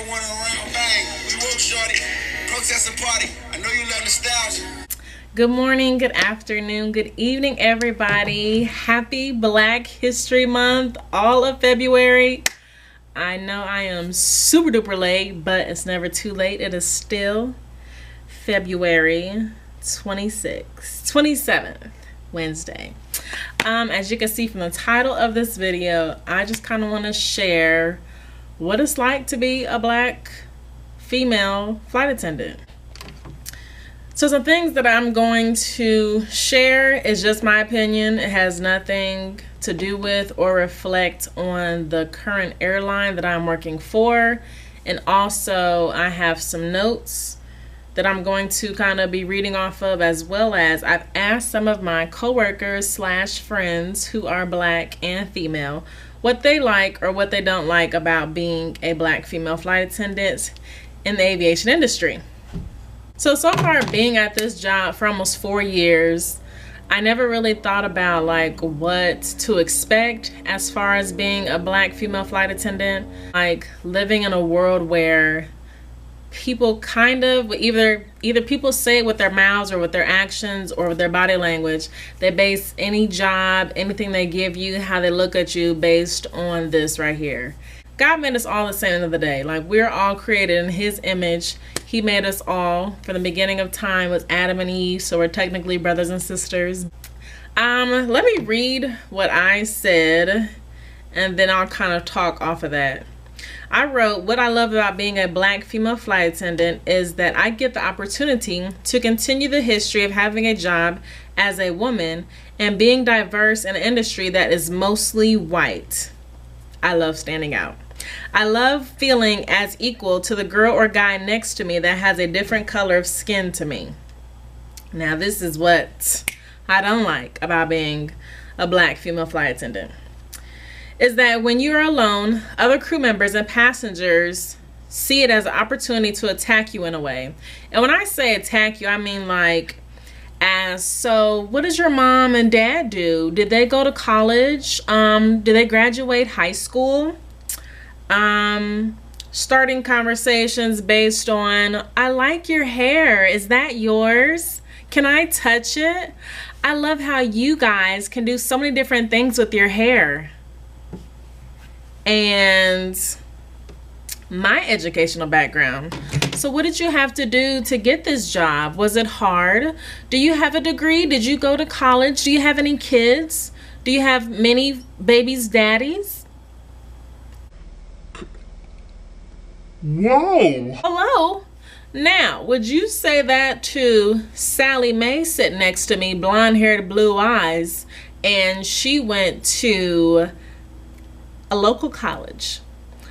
one around, bang. We woke, shorty. Protest and party. I know you love nostalgia. Good morning, good afternoon, good evening, everybody. Happy Black History Month, all of February. I know I am super duper late, but it's never too late. It is still February 27th, Wednesday. As you can see from the title of this video, I just kind of want to share what it's like to be a Black female flight attendant. So some things that I'm going to share is just my opinion. It has nothing to do with or reflect on the current airline that I'm working for. And also I have some notes that I'm going to kind of be reading off of, as well as I've asked some of my coworkers slash friends who are Black and female what they like or what they don't like about being a Black female flight attendant in the aviation industry. So far being at this job for almost 4 years, I never really thought about like what to expect as far as being a Black female flight attendant. Like living in a world where people kind of either people say it with their mouths or with their actions or with their body language. They base any job, anything they give you, how they look at you based on this right here. God made us all the same end of the day. Like, we're all created in his image. He made us all from the beginning of time with Adam and Eve, so we're technically brothers and sisters. Let me read what I said and then I'll kind of talk off of that. I wrote, what I love about being a Black female flight attendant is that I get the opportunity to continue the history of having a job as a woman and being diverse in an industry that is mostly white. I love standing out. I love feeling as equal to the girl or guy next to me that has a different color of skin to me. Now, this is what I don't like about being a Black female flight attendant, is that when you're alone, other crew members and passengers see it as an opportunity to attack you in a way. And when I say attack you, I mean like, so what does your mom and dad do? Did they go to college? Did they graduate high school? Starting conversations based on, I like your hair. Is that yours? Can I touch it? I love how you guys can do so many different things with your hair. And my educational background. So what did you have to do to get this job? Was it hard? Do you have a degree? Did you go to college? Do you have any kids? Do you have many babies' daddies? Whoa! Hello? Now, would you say that to Sally Mae sitting next to me, blonde-haired, blue eyes, and she went to a local college?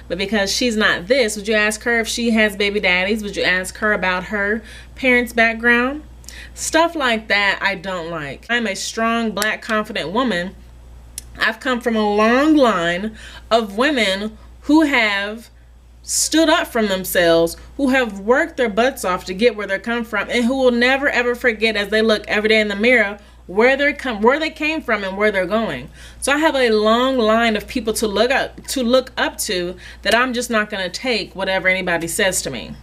But because she's not this, would you ask her if she has baby daddies? Would you ask her about her parents' background? Stuff like that I don't like. I'm a strong, Black, confident woman. I've come from a long line of women who have stood up from themselves, who have worked their butts off to get where they come from, and who will never ever forget as they look every day in the mirror where they came from and where they're going. So I have a long line of people to look up to that I'm just not going to take whatever anybody says to me.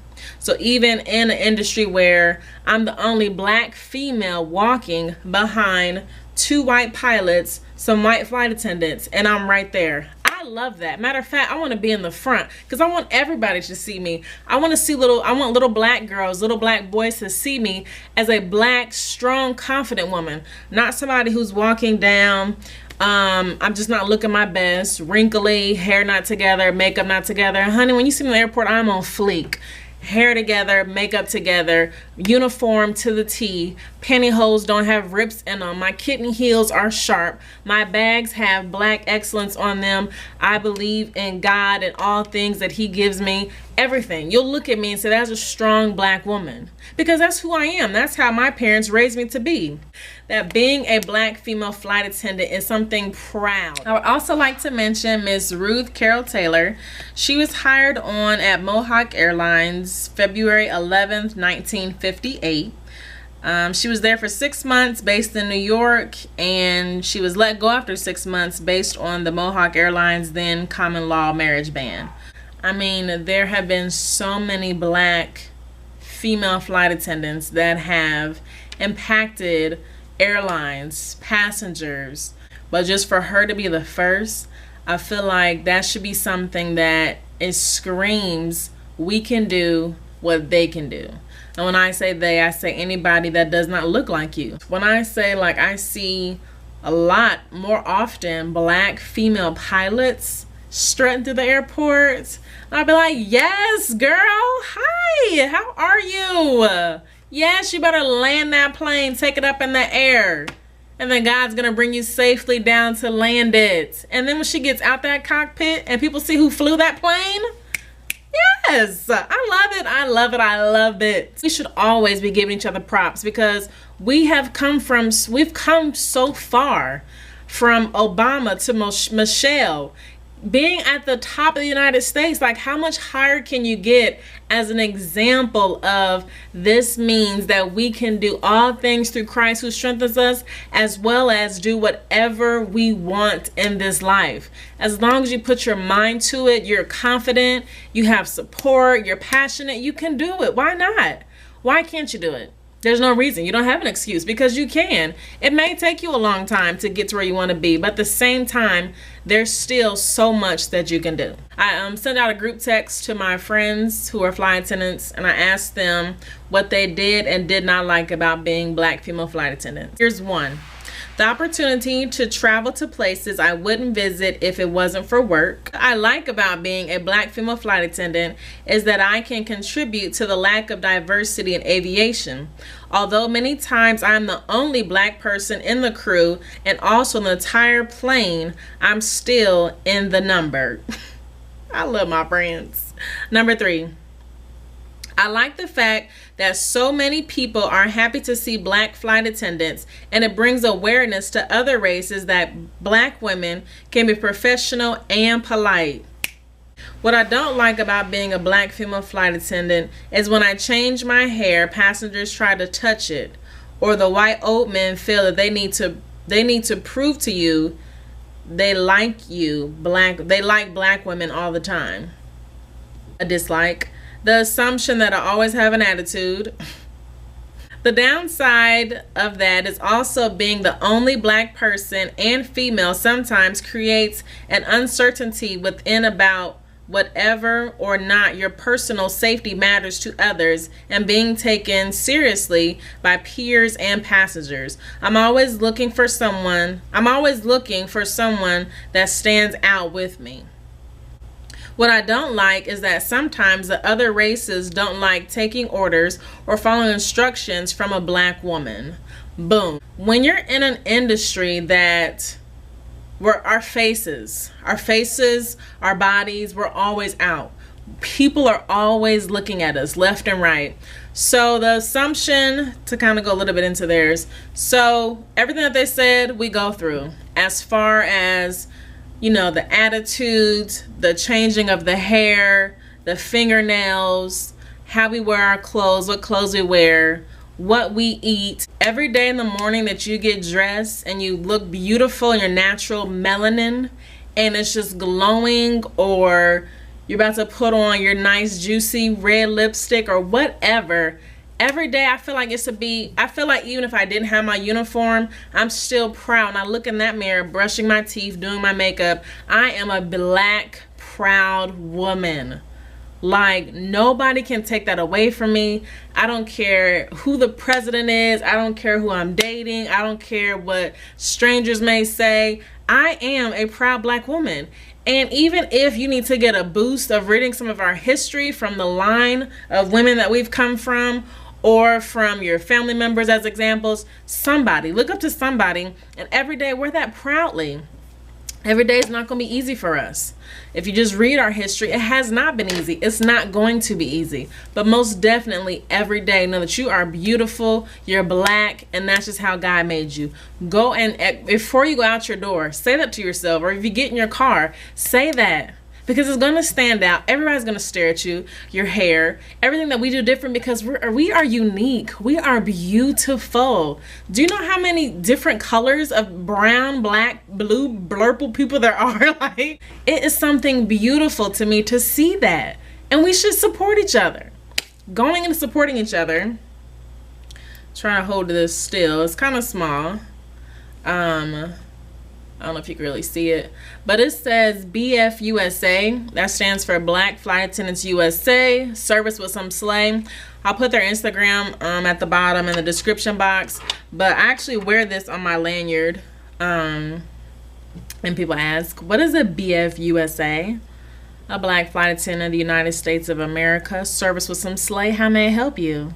So even in an industry where I'm the only Black female walking behind 2 white pilots, some white flight attendants, and I'm right there. I love that. Matter of fact, I want to be in the front because I want everybody to see me. I want little Black girls, little Black boys to see me as a Black, strong, confident woman, not somebody who's walking down. I'm just not looking my best, wrinkly, hair not together, makeup not together. Honey, when you see me in the airport, I'm on fleek. Hair together, makeup together, uniform to the T, pantyhose don't have rips in them, my kitten heels are sharp, my bags have Black excellence on them, I believe in God and all things that he gives me, everything. You'll look at me and say, that's a strong Black woman, because that's who I am. That's how my parents raised me to be. That being a Black female flight attendant is something proud. I would also like to mention Miss Ruth Carol Taylor. She was hired on at Mohawk Airlines February 11th, 1958. She was there for 6 months based in New York, and she was let go after 6 months based on the Mohawk Airlines then common law marriage ban. I mean, there have been so many black female flight attendants that have impacted airlines, passengers, but just for her to be the first, I feel like that should be something that it screams we can do what they can do. And when I say they, I say anybody that does not look like you. When I say, like, I see a lot more often black female pilots strutting through the airports, I'll be like, yes, girl, hi, how are you? Yes, you better land that plane, take it up in the air, and then God's gonna bring you safely down to land it. And then when she gets out that cockpit and people see who flew that plane, yes, I love it, I love it, I love it. We should always be giving each other props because we've come so far, from Obama to Michelle, being at the top of the United States. Like, how much higher can you get as an example of this means that we can do all things through Christ who strengthens us, as well as do whatever we want in this life. As long as you put your mind to it, you're confident, you have support, you're passionate, you can do it. Why not? Why can't you do it? There's no reason. You don't have an excuse, because you can. It may take you a long time to get to where you want to be, but at the same time, there's still so much that you can do. I sent out a group text to my friends who are flight attendants, and I asked them what they did and did not like about being black female flight attendants. Here's one. The opportunity to travel to places I wouldn't visit if it wasn't for work. What I like about being a black female flight attendant is that I can contribute to the lack of diversity in aviation. Although many times I'm the only black person in the crew and also in the entire plane, I'm still in the number. I love my friends. Number 3. I like the fact that so many people are happy to see black flight attendants, and it brings awareness to other races that black women can be professional and polite. What I don't like about being a black female flight attendant is when I change my hair, passengers try to touch it, or the white old men feel that they need to prove to you they like black women all the time. A dislike. The assumption that I always have an attitude. The downside of that is also being the only black person and female sometimes creates an uncertainty within about whatever or not your personal safety matters to others and being taken seriously by peers and passengers. I'm always looking for someone that stands out with me. What I don't like is that sometimes the other races don't like taking orders or following instructions from a black woman. Boom. When you're in an industry that where our faces, our bodies, we're always out. People are always looking at us left and right. So the assumption, to kind of go a little bit into theirs, so everything that they said, we go through. As far as, you know, the attitudes, the changing of the hair, the fingernails, how we wear our clothes, what clothes we wear, what we eat. Every day in the morning that you get dressed and you look beautiful in your natural melanin and it's just glowing, or you're about to put on your nice juicy red lipstick or whatever, every day I feel like I feel like even if I didn't have my uniform, I'm still proud. And I look in that mirror, brushing my teeth, doing my makeup. I am a black, proud woman. Like, nobody can take that away from me. I don't care who the president is. I don't care who I'm dating. I don't care what strangers may say. I am a proud black woman. And even if you need to get a boost of reading some of our history from the line of women that we've come from, or from your family members as examples, look up to somebody, and every day wear that proudly. Every day is not going to be easy for us. If you just read our history, it has not been easy. It's not going to be easy. But most definitely every day, know that you are beautiful, you're black, and that's just how God made you. Go and, before you go out your door, say that to yourself. Or if you get in your car, say that. because it's going to stand out. Everybody's going to stare at you, your hair, everything that we do different, because we are unique. We are beautiful. Do you know how many different colors of brown, black, blue, blurple people there are? Like, it is something beautiful to me to see that. And we should support each other. Going and supporting each other. Trying to hold this still. It's kind of small. I don't know if you can really see it, but it says BFUSA. That stands for Black Flight Attendants USA. Service with some slay. I'll put their Instagram at the bottom in the description box. But I actually wear this on my lanyard. And people ask, what is a BFUSA? A Black Flight Attendant of the United States of America. Service with some slay. How may I help you?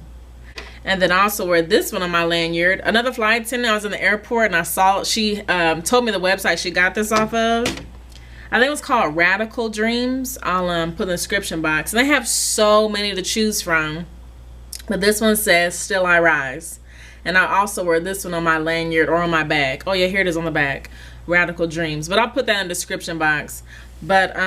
And then I also wear this one on my lanyard. Another flight attendant, I was in the airport and I saw, she told me the website she got this off of. I think it was called Radical Dreams. I'll put in the description box. And they have so many to choose from. But this one says, Still I Rise. And I also wear this one on my lanyard or on my back. Oh yeah, here it is on the back. Radical Dreams. But I'll put that in the description box. But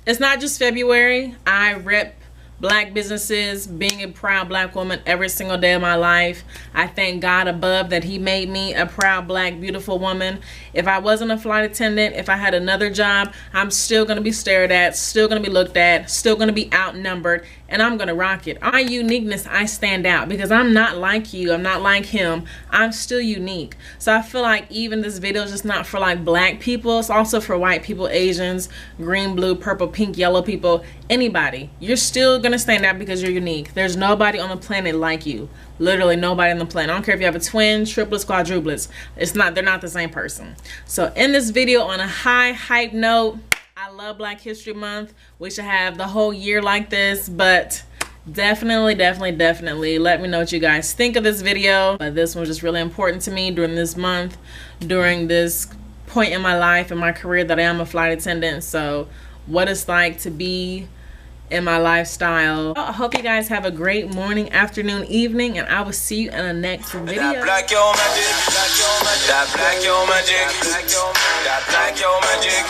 it's not just February. I rep Black businesses, being a proud Black woman every single day of my life. I thank God above that he made me a proud Black beautiful woman. If I wasn't a flight attendant, if I had another job, I'm still going to be stared at, still going to be looked at, still going to be outnumbered, and I'm going to rock it. My uniqueness, I stand out because I'm not like you, I'm not like him. I'm still unique. So I feel like even this video is just not for like Black people, it's also for white people, Asians, green, blue, purple, pink, yellow people, anybody. You're still going to stand out because you're unique. There's nobody on the planet like you. Literally nobody on the planet. I don't care if you have a twin, triplets, quadruplets. They're not the same person. So in this video, on a high hype note, I love Black History Month. We should have the whole year like this, but definitely let me know what you guys think of this video. But this one was just really important to me during this month, during this point in my life and my career that I am a flight attendant. So what it's like to be in my lifestyle. I hope you guys have a great morning, afternoon, evening, and I will see you in the next video. That black yo magic, that black yo magic, that black yo magic,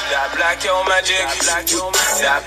that black yo magic, that